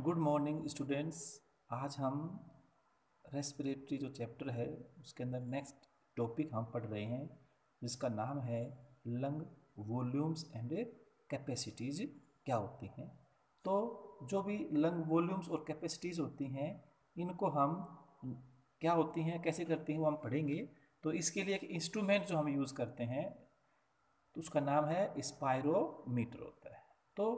Good morning students. आज हम respiratory जो चैप्टर है उसके अंदर नेक्स्ट टॉपिक हम पढ़ रहे हैं जिसका नाम है लंग वॉल्यूम्स एंड कैपेसिटीज़ क्या होती हैं। तो जो भी लंग वॉल्यूम्स और कैपेसिटीज़ होती हैं इनको हम क्या होती हैं कैसे करती हैं वो हम पढ़ेंगे। तो इसके लिए एक इंस्ट्रूमेंट जो हम यूज़ करते हैं तो उसका नाम है स्पायरोमीटर होता है। तो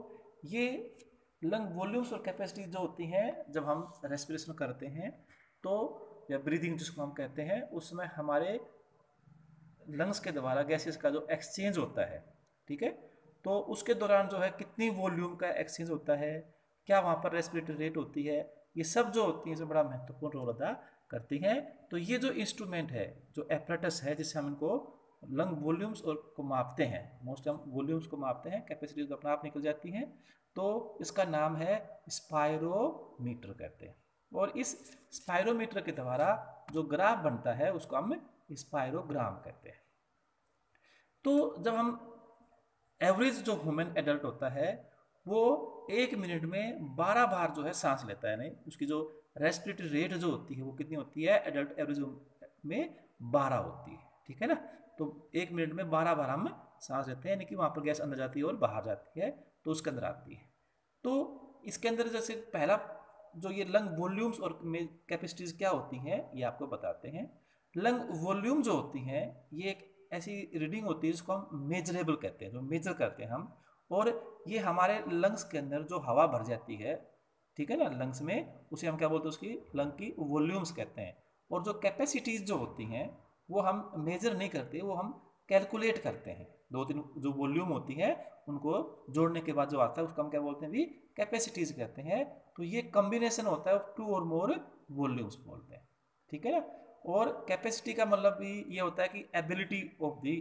ये लंग वॉल्यूम्स और कैपेसिटी जो होती हैं जब हम रेस्पिरेशन करते हैं तो या ब्रीदिंग जिसको हम कहते हैं उसमें हमारे लंग्स के द्वारा गैसेस का जो एक्सचेंज होता है, ठीक है, तो उसके दौरान जो है कितनी वॉल्यूम का एक्सचेंज होता है, क्या वहाँ पर रेस्पिरेटरी रेट होती है, ये सब जो होती है इसमें बड़ा महत्वपूर्ण रोल अदा करती हैं। तो ये जो इंस्ट्रूमेंट है जो एपरेटस है जिससे हम इनको लंग वॉल्यूम्स और को मापते हैं, मोस्ट हम वॉल्यूम्स को मापते हैं, कैपेसिटीज अपने आप निकल जाती हैं, तो इसका नाम है स्पायरोमीटर कहते हैं। और इस स्पायरोमीटर के द्वारा जो ग्राफ बनता है उसको हम स्पायरोग्राम कहते हैं। तो जब हम एवरेज जो ह्यूमन एडल्ट होता है वो 1 मिनट में 12 बार जो है सांस लेता है, नहीं उसकी जो रेस्पिरेटरी रेट जो होती है वो कितनी होती है एडल्ट एवरेज में 12 होती है, ठीक है ना। तो 1 मिनट में 12 बार हम सांस लेते हैं, यानी कि वहाँ पर गैस अंदर जाती है और बाहर जाती है तो उसके अंदर आती है। तो इसके अंदर जैसे पहला जो ये लंग वॉल्यूम्स और कैपेसिटीज क्या होती हैं ये आपको बताते हैं। लंग वॉल्यूम जो होती हैं ये एक ऐसी रीडिंग होती है जिसको हम मेजरेबल कहते हैं, जो मेजर करते हैं हम, और ये हमारे लंग्स के अंदर जो हवा भर जाती है, ठीक है ना, लंग्स में, उसे हम क्या बोलते हैं उसकी लंग की वॉल्यूम्स कहते हैं। और जो कैपेसिटीज जो होती हैं वो हम मेजर नहीं करते, वो हम कैलकुलेट करते हैं। 2-3 जो वॉल्यूम होती है उनको जोड़ने के बाद जो आता है उसको हम क्या बोलते हैं भी कैपेसिटीज कहते हैं। तो ये कॉम्बिनेशन होता है 2 और मोर वॉल्यूम्स बोलते हैं, ठीक है ना। और कैपेसिटी का मतलब भी ये होता है कि एबिलिटी ऑफ दी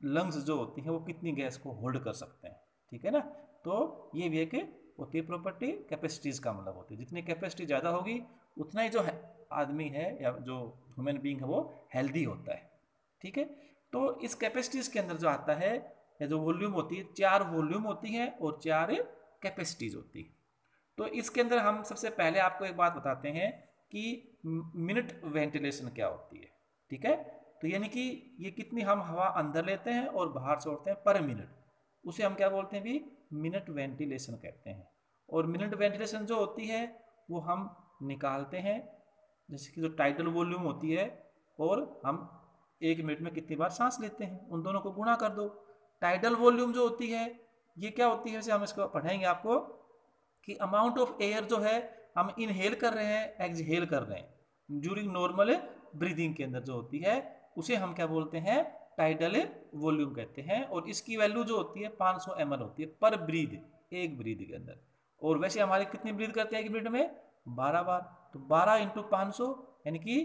लंग्स जो होती हैं वो कितनी गैस को होल्ड कर सकते हैं, ठीक है ना। तो ये भी एक होती है प्रॉपर्टी, कैपेसिटीज का मतलब होती है जितनी कैपेसिटी ज़्यादा होगी उतना ही जो है आदमी है या जो ह्यूमन बीइंग है वो हेल्दी होता है, ठीक है। तो इस कैपेसिटीज के अंदर जो आता है या जो वॉल्यूम होती है 4 वॉल्यूम होती है और 4 कैपेसिटीज होती है। तो इसके अंदर हम सबसे पहले आपको एक बात बताते हैं कि मिनट वेंटिलेशन क्या होती है, ठीक है। तो यानी कि ये कितनी हम हवा अंदर लेते हैं और बाहर छोड़ते हैं पर मिनट, उसे हम क्या बोलते हैं भी मिनट वेंटिलेशन कहते हैं। और मिनट वेंटिलेशन जो होती है वो हम निकालते हैं जैसे कि जो टाइटल वॉल्यूम होती है और हम 1 मिनट में कितनी बार सांस लेते हैं उन दोनों को गुणा कर दो। टाइडल वॉल्यूम जो होती है ये क्या होती है, जैसे हम इसको पढ़ेंगे आपको कि अमाउंट ऑफ एयर जो है हम इनहेल कर रहे हैं एक्सहेल कर रहे हैं ड्यूरिंग नॉर्मल ब्रीदिंग के अंदर जो होती है उसे हम क्या बोलते हैं टाइडल वॉल्यूम कहते हैं। और इसकी वैल्यू जो होती है 500 ml होती है पर ब्रीद, एक ब्रीद के अंदर। और वैसे हमारे कितनी ब्रीद करते हैं 1 मिनट में 12 बार, तो 12 इंटू 500 यानी कि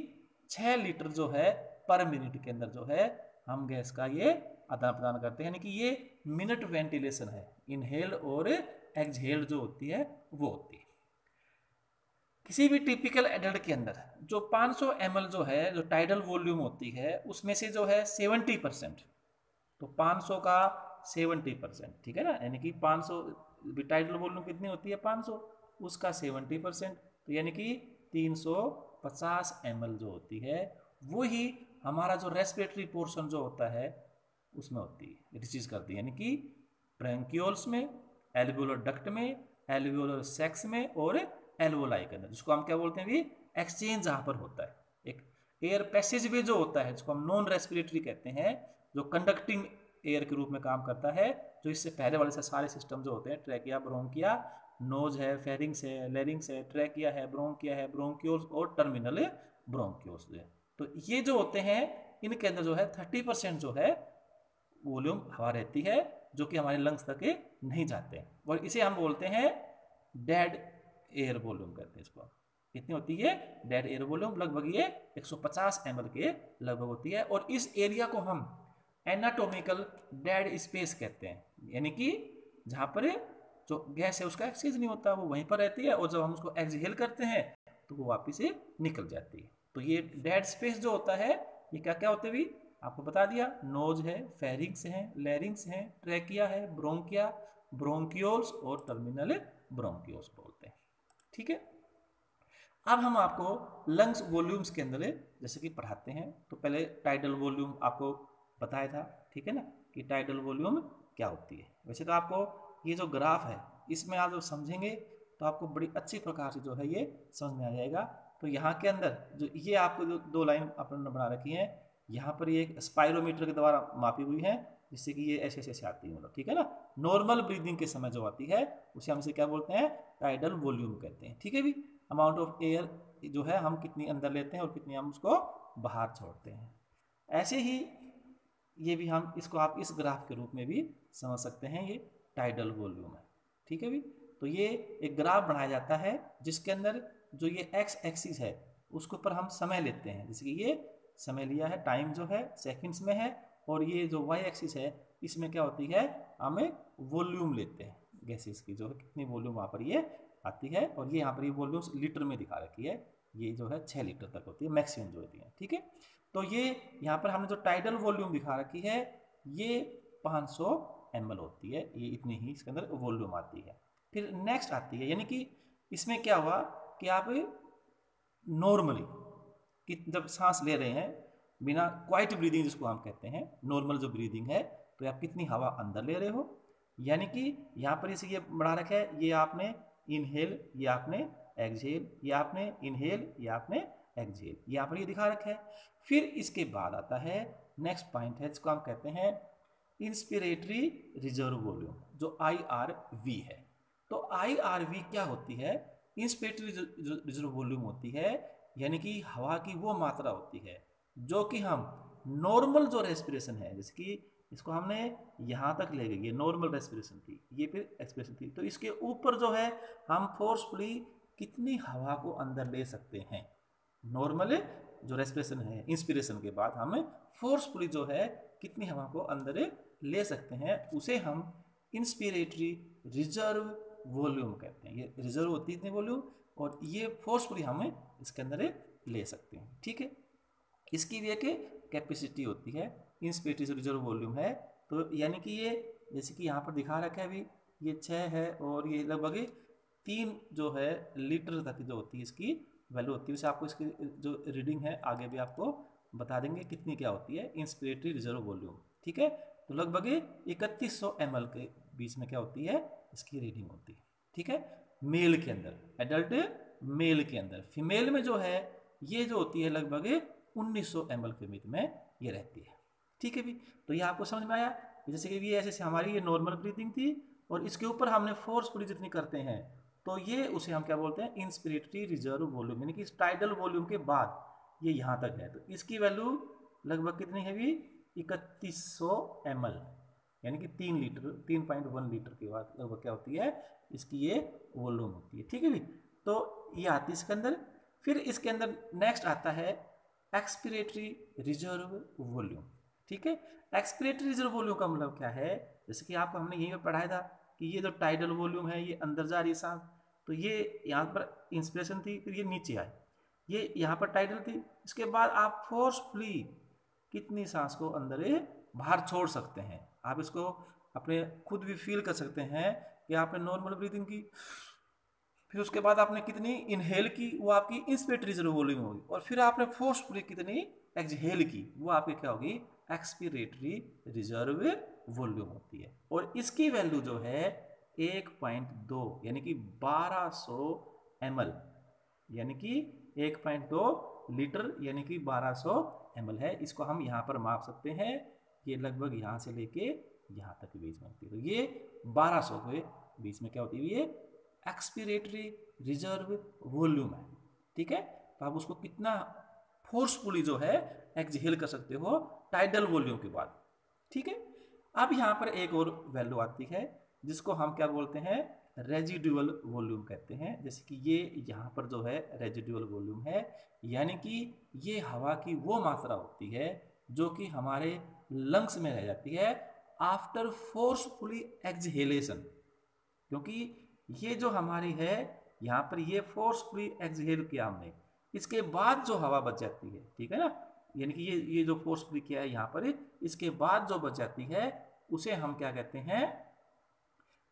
6 लीटर जो है पर मिनट के अंदर जो है हम गैस का ये आदान प्रदान करते हैं, यानी कि ये मिनट वेंटिलेशन है। इनहेल और एक्सहेल जो होती है वो होती है। किसी भी टिपिकल एडल्ट के अंदर जो 500 ml जो है जो टाइडल वॉल्यूम होती है उसमें से जो है 70%, तो 500 का 70%, ठीक है ना, यानी कि 500 टाइडल वॉल्यूम कितनी होती है 500, उसका 70%, तो यानी कि 350 ml जो होती है वो ही हमारा जो रेस्पिरेटरी पोर्शन जो होता है उसमें होती है, रिसीव करती है, यानी कि ब्रैंकियोल्स में, एल्वियोलर डक्ट में, एल्वियोलर सैक्स में और एल्वोलाई के अंदर, जिसको हम क्या बोलते हैं भी एक्सचेंज जहाँ पर होता है। एक एयर पैसेज वे जो होता है जिसको हम नॉन रेस्पिरेटरी कहते हैं, जो कंडक्टिंग एयर के रूप में काम करता है, जो इससे पहले वाले से सारे सिस्टम जो होते हैं ट्रैकिया, ब्रोंकिया, नोज है, फेरिंग्स है, लेरिंग्स है, ट्रैकिया है, ब्रोंकियोल्स और टर्मिनल ब्रोंकियोल्स है। तो ये जो होते हैं इनके अंदर जो है 30% जो है वॉल्यूम हवा रहती है जो कि हमारे लंग्स तक नहीं जाते हैं, और इसे हम बोलते हैं डेड एयर वॉल्यूम कहते हैं इसको। कितनी होती है डेड एयर वॉल्यूम, लगभग ये 150 ml के लगभग होती है। और इस एरिया को हम एनाटोमिकल डेड स्पेस कहते हैं, यानी कि जहाँ पर जो गैस है उसका एक्सचेंज नहीं होता वो वहीं पर रहती है और जब हम उसको एक्सहेल करते हैं तो वो वापस से निकल जाती है। तो ये डेड स्पेस जो होता है ये क्या क्या होते हैं आपको बता दिया, नोज है, फेरिंग्स है, लेरिंग्स है, ट्रैकिया है, ब्रोंकिया, ब्रोंकियोल्स और टर्मिनल ब्रोंकियोल्स बोलते हैं, ठीक है। अब हम आपको लंग्स वॉल्यूम्स के अंदर जैसे कि पढ़ाते हैं, तो पहले टाइडल वॉल्यूम आपको बताया था, ठीक है ना, कि टाइडल वॉल्यूम क्या होती है। वैसे तो आपको ये जो ग्राफ है इसमें आप जब समझेंगे तो आपको बड़ी अच्छी प्रकार से जो है ये समझ में आ जाएगा। तो यहाँ के अंदर जो ये आपको जो 2 लाइन आपने बना रखी है, यहाँ पर ये एक स्पायरोमीटर के द्वारा मापी हुई है, जिससे कि ये ऐसे ऐसे आती है, मतलब ठीक है ना। नॉर्मल ब्रीदिंग के समय जो आती है उसे हम इसे क्या बोलते हैं, टाइडल वॉल्यूम कहते हैं, ठीक है भी। अमाउंट ऑफ एयर जो है हम कितनी अंदर लेते हैं और कितनी हम उसको बाहर छोड़ते हैं। ऐसे ही ये भी हम इसको आप इस ग्राफ के रूप में भी समझ सकते हैं, ये टाइडल वॉल्यूम है, ठीक है भी। तो ये एक ग्राफ बनाया जाता है जिसके अंदर जो ये एक्स एक्सिस है उसके ऊपर हम समय लेते हैं, जैसे कि ये समय लिया है, टाइम जो है सेकंड्स में है, और ये जो वाई एक्सिस है इसमें क्या होती है, हमें वॉल्यूम लेते हैं गैसेस की, जो है कितनी वॉल्यूम वहाँ पर ये आती है। और ये यहाँ पर ये वॉल्यूम्स लीटर में दिखा रखी है, ये जो है 6 लीटर तक होती है मैक्सिमम जो होती है, ठीक है। तो ये यहाँ पर हमने जो टाइडल वॉल्यूम दिखा रखी है ये 500 ml होती है, ये इतनी ही इसके अंदर वॉल्यूम आती है। फिर नेक्स्ट आती है, यानी कि इसमें क्या हुआ कि आप नॉर्मली कि जब सांस ले रहे हैं बिना क्वाइट ब्रीदिंग जिसको हम कहते हैं, नॉर्मल जो ब्रीदिंग है, तो आप कितनी हवा अंदर ले रहे हो, यानी कि यहाँ पर इसे ये बढ़ा रखा है, ये आपने इनहेल, ये आपने एक्सहेल, ये आपने इनहेल, ये आपने एक्सहेल, यहाँ पर ये दिखा रखा है। फिर इसके बाद आता है नेक्स्ट पॉइंट है जिसको हम कहते हैं इंस्पिरेटरी रिजर्व वॉल्यूम, जो IRV है। तो IRV क्या होती है, इंस्पिरेटरी रिजर्व वॉल्यूम होती है, यानी कि हवा की वो मात्रा होती है जो कि हम नॉर्मल जो रेस्पिरेशन है, जैसे कि इसको हमने यहाँ तक ले गए, ये नॉर्मल रेस्पिरेशन थी, ये फिर एक्सपिरेशन थी, तो इसके ऊपर जो है हम फोर्सफुली कितनी हवा को अंदर ले सकते हैं। नॉर्मल जो रेस्पिरेशन है इंस्पिरेशन के बाद हम फोर्सफुली जो है कितनी हवा को अंदर ले सकते हैं, उसे हम इंस्पिरेटरी रिजर्व वॉल्यूम कहते हैं। ये रिजर्व होती है इतनी वॉल्यूम, और ये फोर्सफुली हम इसके अंदर ले सकते हैं, ठीक है। इसकी भी एक कैपेसिटी होती है, इंस्पिरेटरी रिजर्व वॉल्यूम है, तो यानी कि ये जैसे कि यहाँ पर दिखा रखा है अभी, ये 6 है और ये लगभग 3 जो है लीटर तक जो होती है इसकी वैल्यू होती है। वैसे आपको इसकी जो रीडिंग है आगे भी आपको बता देंगे कितनी क्या होती है इंस्पिरेटरी रिजर्व वॉल्यूम, ठीक है। तो लगभग 3100 ml के बीच में क्या होती है इसकी रीडिंग होती है, ठीक है, मेल के अंदर, एडल्ट मेल के अंदर। फीमेल में जो है ये जो होती है लगभग 1900 ml के बीच में ये रहती है, ठीक है भी। तो ये आपको समझ में आया, जैसे कि ये ऐसे हमारी ये नॉर्मल ब्रीथिंग थी और इसके ऊपर हमने फोर्सफुली जितनी करते हैं तो ये उसे हम क्या बोलते हैं इंस्पिरेटरी रिजर्व वॉल्यूम, यानी कि टाइडल वॉल्यूम के बाद ये यहाँ तक है, तो इसकी वैल्यू लगभग कितनी है भी 3100 ml, यानी कि 3.1 लीटर के बाद लगभग क्या होती है इसकी ये वॉल्यूम होती है, ठीक है भी। तो ये आती है इसके अंदर। फिर इसके अंदर नेक्स्ट आता है एक्सपिरेटरी रिजर्व वॉल्यूम, ठीक है। एक्सपिरेटरी रिजर्व वॉल्यूम का मतलब क्या है, जैसे कि आपको हमने यहीं पर पढ़ाया था कि ये जो टाइडल वॉल्यूम है ये अंदर जा रही है सांस, तो ये यहाँ पर इंस्पिरेशन थी, फिर ये नीचे आए, ये यहाँ पर टाइडल थी, इसके बाद आप फोर्सफुली कितनी सांस को अंदर बाहर छोड़ सकते हैं। आप इसको अपने खुद भी फील कर सकते हैं कि आपने नॉर्मल ब्रीदिंग की, फिर उसके बाद आपने कितनी इनहेल की, वो आपकी इंस्पिरेटरी रिजर्व वॉल्यूम होगी, और फिर आपने फोर्सफुली कितनी एक्सहेल की, वो आपकी क्या होगी एक्सपिरेटरी रिजर्व वॉल्यूम होती है। और इसकी वैल्यू जो है 1.2 यानी कि 1200 ml, यानी कि 1.2 लीटर यानी कि 1200 ml है। इसको हम यहाँ पर माप सकते हैं, ये लगभग यहाँ से लेके यहाँ तक के बीच में होती है, तो ये 1200 के बीच में क्या होती है, ये एक्सपिरेटरी रिजर्व वॉल्यूम है, ठीक है। तो आप उसको कितना फोर्सफुली जो है एक्सहेल कर सकते हो टाइडल वॉल्यूम के बाद, ठीक है। अब यहाँ पर एक और वैल्यू आती है जिसको हम क्या बोलते हैं रेजिडुअल वॉल्यूम कहते हैं। जैसे कि ये यहाँ पर जो है रेजिडुअल वॉल्यूम है, यानी कि ये हवा की वो मात्रा होती है जो कि हमारे लंग्स में रह जाती है आफ्टर फोर्सफुली एक्सहेलेशन, क्योंकि ये जो हमारी है यहाँ पर ये फोर्सफुली एक्सहेल किया हमने, इसके बाद जो हवा बच जाती है, ठीक है ना, यानी कि ये जो फोर्सफुली किया है यहाँ पर, इसके बाद जो बच जाती है उसे हम क्या कहते हैं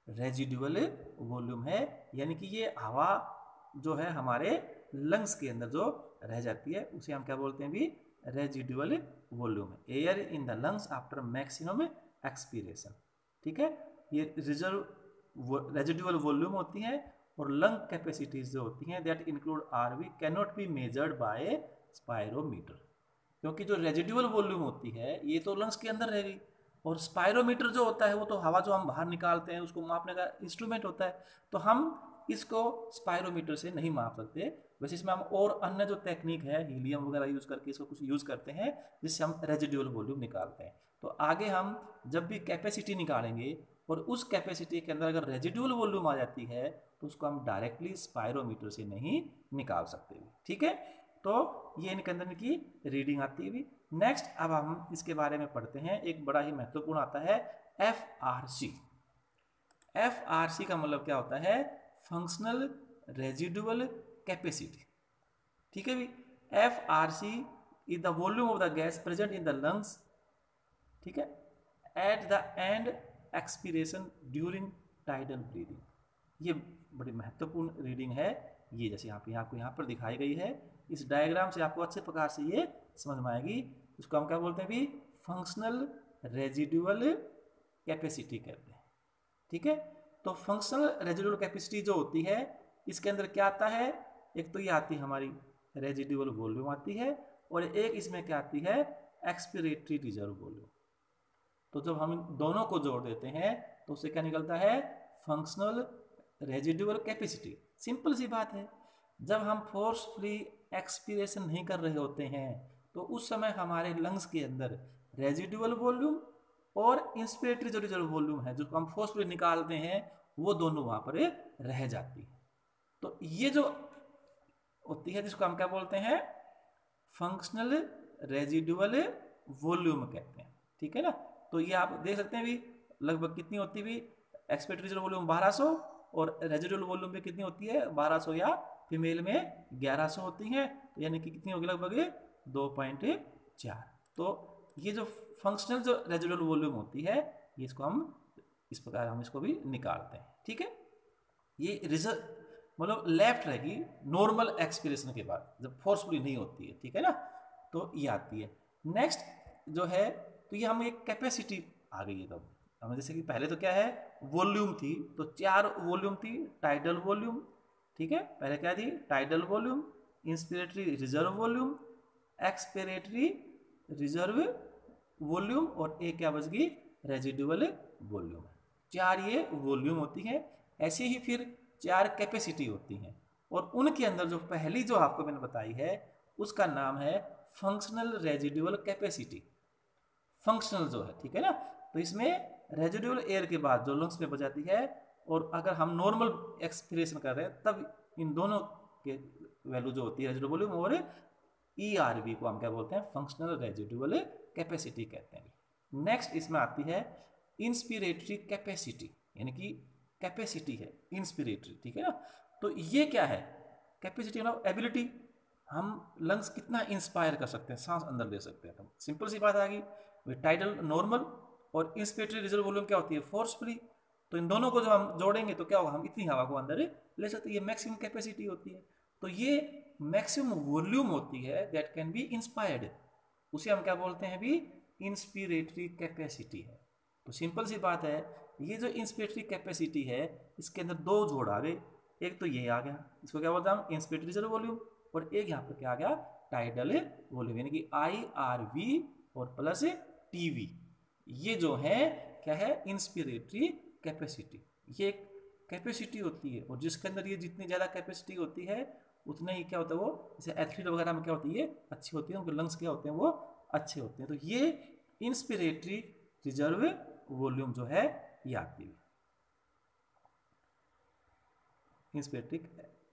रेजिडुअल वॉल्यूम है। यानी कि ये हवा जो है हमारे लंग्स के अंदर जो रह जाती है उसे हम क्या बोलते हैं भी, residual volume. Air in the lungs after maximum expiration, ठीक है। ये रेजिडुअल वॉल्यूम होती है, और लंग कैपेसिटीज जो होती हैं that include RV can not be measured by spirometer, क्योंकि जो रेजिडुअल वॉल्यूम होती है ये तो लंग्स के अंदर रहेगी, और स्पायरोमीटर जो होता है वो तो हवा जो हम बाहर निकालते हैं उसको मापने का इंस्ट्रूमेंट होता है, तो हम इसको स्पायरोमीटर से नहीं माप सकते। वैसे इसमें हम और अन्य जो टेक्निक है हीलियम वगैरह यूज करके इसको कुछ यूज करते हैं जिससे हम रेजिडुअल वॉल्यूम निकालते हैं। तो आगे हम जब भी कैपेसिटी निकालेंगे और उस कैपेसिटी के अंदर अगर रेजिडुअल वॉल्यूम आ जाती है तो उसको हम डायरेक्टली स्पायरोमीटर से नहीं निकाल सकते, ठीक है। तो ये इनके अंदर की रीडिंग आती है। नेक्स्ट अब हम इसके बारे में पढ़ते हैं, एक बड़ा ही महत्वपूर्ण आता है FRC। FRC का मतलब क्या होता है, फंक्शनल रेजिडुअल कैपेसिटी, ठीक है भी। FRC is the volume of the gas present in the lungs, ठीक है, at the end expiration during tidal breathing. ये बड़ी महत्वपूर्ण रीडिंग है, ये जैसे आपको यहाँ पर दिखाई गई है, इस डायग्राम से आपको अच्छे प्रकार से ये समझ में आएगी। उसको हम क्या बोलते हैं भी, फंक्शनल रेजिडुअल कैपेसिटी कहते हैं, ठीक है। तो फंक्शनल रेजिडुअल कैपेसिटी जो होती है इसके अंदर क्या आता है, एक तो ये आती है हमारी रेजिडुअल वॉल्यूम आती है, और एक इसमें क्या आती है, एक्सपिरेटरी रिजर्व वॉल्यूम। तो जब हम दोनों को जोड़ देते हैं तो उससे क्या निकलता है, फंक्शनल रेजिडुअल कैपेसिटी। सिंपल सी बात है, जब हम फोर्सफुली एक्सपीरेशन नहीं कर रहे होते हैं तो उस समय हमारे लंग्स के अंदर रेजिडुअल वॉल्यूम और इंस्पिरेटरी जो रिजर्व वॉल्यूम है जो हम फोर्सफुली निकालते हैं वो दोनों वहां पर रह जाती है। तो ये जो होती है जिसको हम क्या बोलते हैं, फंक्शनल रेजिडुअल वॉल्यूम कहते हैं, ठीक है ना। तो ये आप देख सकते हैं भी लगभग कितनी होती है भी, एक्सपिरेटरी रिजर्व वॉल्यूम 1200 और रेजिडुअल वॉल्यूम भी कितनी होती है 1200, या फीमेल में 1100 होती हैं, तो यानी कि कितनी होगी, लगभग 2.4। तो ये जो फंक्शनल जो रेजिडुअल वॉल्यूम होती है ये इसको हम इस प्रकार हम इसको भी निकालते हैं, ठीक है। ये रिजर्व मतलब लेफ्ट रहेगी नॉर्मल एक्सपीरेशन के बाद जब फोर्सफुली नहीं होती है, ठीक है ना, तो ये आती है। नेक्स्ट जो है तो ये हम एक कैपेसिटी आ गई है, तब हमें जैसे कि पहले तो क्या है, वॉल्यूम थी, तो 4 वॉल्यूम थी, टाइडल वॉल्यूम, ठीक है, पहले क्या थी, tidal volume, inspiratory reserve volume, expiratory reserve volume, और एक क्या बच गई, रेजिडुअल वॉल्यूम। 4 ये वॉल्यूम होती है। ऐसे ही फिर 4 कैपेसिटी होती हैं, और उनके अंदर जो पहली जो आपको मैंने बताई है उसका नाम है फंक्शनल रेजिडुअल कैपेसिटी। फंक्शनल जो है, ठीक है ना, तो इसमें रेजिडुअल एयर के बाद जो लंग्स में बच जाती है, और अगर हम नॉर्मल एक्सपीरेशन कर रहे हैं तब इन दोनों के वैल्यू जो होती है रेजिडुअल वॉल्यूम और ERV को हम क्या बोलते हैं, फंक्शनल रेजिडुअल कैपेसिटी कहते हैं। नेक्स्ट इसमें आती है इंस्पिरेटरी कैपेसिटी, यानी कि कैपेसिटी है इंस्पिरेटरी, ठीक है ना। तो ये क्या है, कैपेसिटी मतलब एबिलिटी, हम लंग्स कितना इंस्पायर कर सकते हैं, सांस अंदर ले सकते हैं। तो सिंपल सी बात आ गई, टाइडल नॉर्मल और इंस्पिरेटरी रिजर्व वॉल्यूम क्या होती है, फोर्सफुली। तो इन दोनों को जब हम जोड़ेंगे तो क्या होगा, हम इतनी हवा को अंदर ले सकते हैं, ये मैक्सिमम कैपेसिटी होती है। तो ये मैक्सिमम वॉल्यूम होती है दैट कैन बी इंस्पायर्ड, उसे हम क्या बोलते हैं भी, इंस्पिरेटरी कैपेसिटी है। तो सिंपल सी बात है, ये जो इंस्पिरेटरी कैपेसिटी है इसके अंदर 2 जोड़ आ गए, एक तो ये आ गया, इसको क्या बोलते हैं हम, इंस्पिरेटरी रिजर्व वॉल्यूम, और एक यहाँ पर क्या आ गया, टाइडल वॉल्यूम, यानी कि IRV और प्लस TV। ये जो है क्या है, इंस्पिरेटरी कैपेसिटी। ये एक कैपेसिटी होती है, और जिसके अंदर ये जितनी ज़्यादा कैपेसिटी होती है उतने ही क्या होता है वो, जैसे एथलीट वगैरह में क्या होती है, अच्छी होती है, उनके लंग्स क्या होते हैं वो अच्छे होते हैं। तो ये इंस्पिरेटरी रिजर्व वॉल्यूम जो है ये आती है इंस्पिरेटरी,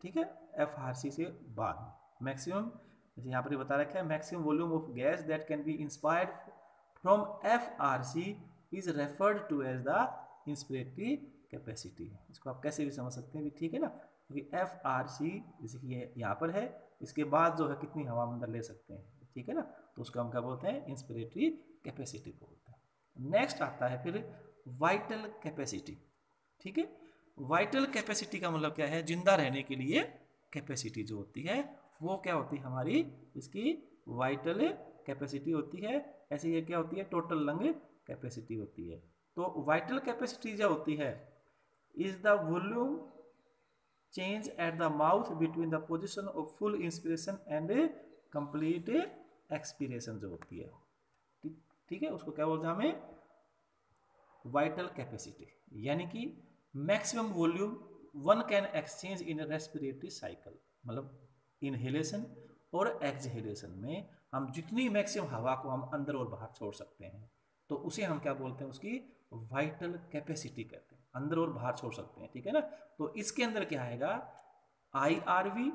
ठीक है। FRC से बाद मैक्सिमम, जैसे यहाँ पर बता रखा है, maximum volume of gas that can be inspired from FRC is referred to as the inspiratory capacity. इसको आप कैसे भी समझ सकते हैं, ठीक है ना, क्योंकि FRC जैसे कि ये यहाँ पर है, इसके बाद जो है कितनी हवा अंदर ले सकते हैं, ठीक है ना, तो उसको हम क्या बोलते हैं, इंस्पिरेटरी कैपेसिटी बोलते हैं। नेक्स्ट आता है फिर वाइटल कैपेसिटी, ठीक है। वाइटल कैपेसिटी का मतलब क्या है, जिंदा रहने के लिए कैपेसिटी जो होती है वो क्या होती है हमारी, इसकी वाइटल कैपेसिटी होती है। ऐसे ये क्या होती है, टोटल लंग कैपेसिटी होती है। तो वाइटल कैपेसिटी जो होती है is the volume change at the mouth between the position of full inspiration and complete expiration जो होती है, ठीक है, उसको क्या बोलते हैं हमें, वाइटल कैपेसिटी। यानी कि maximum volume one can exchange in respiratory cycle, मतलब इनहेलेशन और एक्सहेलेशन में हम जितनी मैक्सिमम हवा को हम अंदर और बाहर छोड़ सकते हैं तो उसे हम क्या बोलते हैं, उसकी वाइटल कैपेसिटी कहते हैं, अंदर और बाहर छोड़ सकते हैं, ठीक है ना। तो इसके अंदर क्या आएगा, IRV,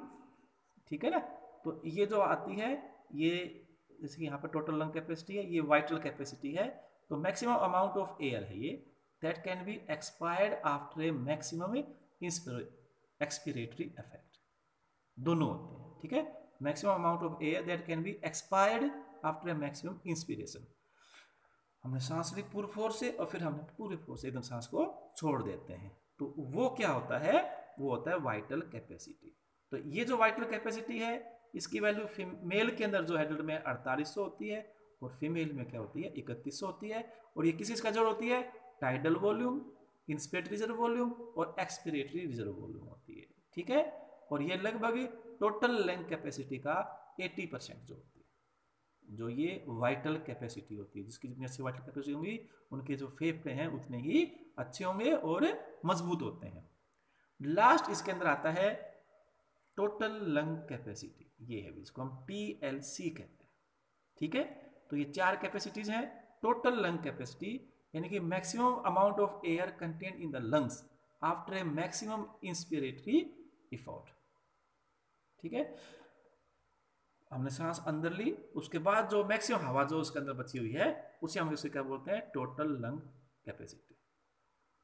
ठीक है ना। तो ये जो आती है ये जैसे यहाँ पर टोटल लंग कैपेसिटी है, ये वाइटल कैपेसिटी है। तो मैक्सिमम अमाउंट ऑफ एयर है ये, that can B expired after a maximum expiratory effect, दोनों होते हैं, ठीक है। Maximum amount of air that can B expired after a maximum inspiration, हमने सांस ली पूरे फोर्स से और फिर हमने पूरे फोर्स से एकदम सांस को छोड़ देते हैं, तो वो क्या होता है, वो होता है वाइटल कैपेसिटी। तो ये जो वाइटल कैपेसिटी है इसकी वैल्यू मेल के अंदर जो एडल्ट में 4800 होती है और फीमेल में क्या होती है 3100 होती है। और ये किस चीज का जोड़ होती है, tidal volume, inspiratory reserve volume और एक्सपिरेटरी रिजर्व वॉल्यूम होती है, ठीक है। और ये लगभग टोटल लंग कैपेसिटी का 80% जो होती है, जो ये वाइटल कैपेसिटी होती है, जिसकी जितनी अच्छी वाइटल कैपेसिटी होंगी उनके जो फेफड़े हैं उतने ही अच्छे होंगे और मजबूत होते हैं। लास्ट इसके अंदर आता है टोटल लंग कैपेसिटी, ये है जिसको हम TLC कहते हैं, ठीक है। तो ये 4 कैपेसिटीज हैं। टोटल लंग कैपेसिटी यानी कि maximum amount of air content in the lungs after a maximum inspiratory effort, ठीक है। हमने सांस अंदर ली, उसके बाद जो मैक्सिमम हवा जो उसके अंदर बची हुई है उसे हम उसे क्या बोलते हैं, टोटल लंग कैपेसिटी।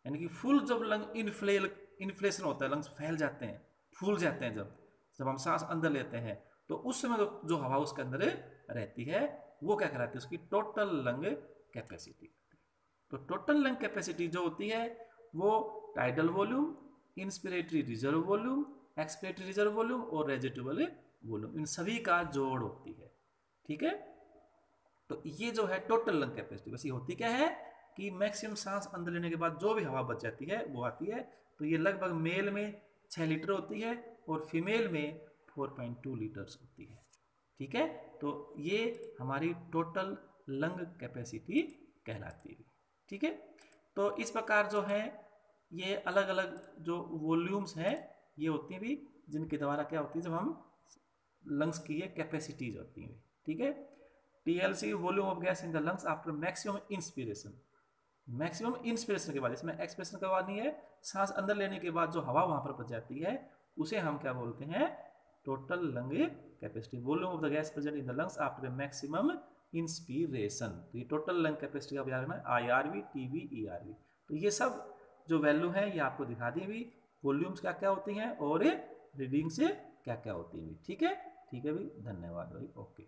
यानी कि फुल जब लंग इन्फ्लेशन होता है, लंग्स फैल जाते हैं, फूल जाते हैं, जब हम सांस अंदर लेते हैं तो उस समय जो हवा उसके अंदर रहती है वो क्या कहलाती है, उसकी टोटल लंग कैपेसिटी। तो टोटल लंग कैपेसिटी जो होती है वो tidal volume, inspiratory reserve volume, expiratory reserve volume और रेजिडुअल वॉल्यूम, इन सभी का जोड़ होती है, ठीक है। तो ये जो है टोटल लंग कैपेसिटी, बस ये होती क्या है कि मैक्सिमम सांस अंदर लेने के बाद जो भी हवा बच जाती है वो आती है। तो ये लगभग मेल में 6 लीटर होती है और फीमेल में 4.2 लीटर्स होती है, ठीक है। तो ये हमारी टोटल लंग कैपेसिटी कहलाती है, ठीक है। तो इस प्रकार जो है ये अलग अलग जो वॉल्यूम्स हैं ये होती हैं भी, जिनके द्वारा क्या होती है, जब हम लंग्स की ये कैपेसिटीज होती हैं, ठीक है। TLC volume of gas in the lungs after maximum inspiration, maximum inspiration के बाद, इसमें एक्सप्रेशन करवानी है, सांस अंदर लेने के बाद जो हवा वहां पर बच जाती है उसे हम क्या बोलते हैं, total lung capacity, volume of the gas present in the lungs after maximum inspiration. तो ये टोटल लंग कैपेसिटी का याद रखना, IRV, TB, ERV। तो ये सब जो वैल्यू है ये आपको दिखा दी भी, वॉल्यूम्स क्या क्या होती हैं और रीडिंग से क्या क्या होती है, ठीक है, ठीक है भाई, धन्यवाद भाई, ओके।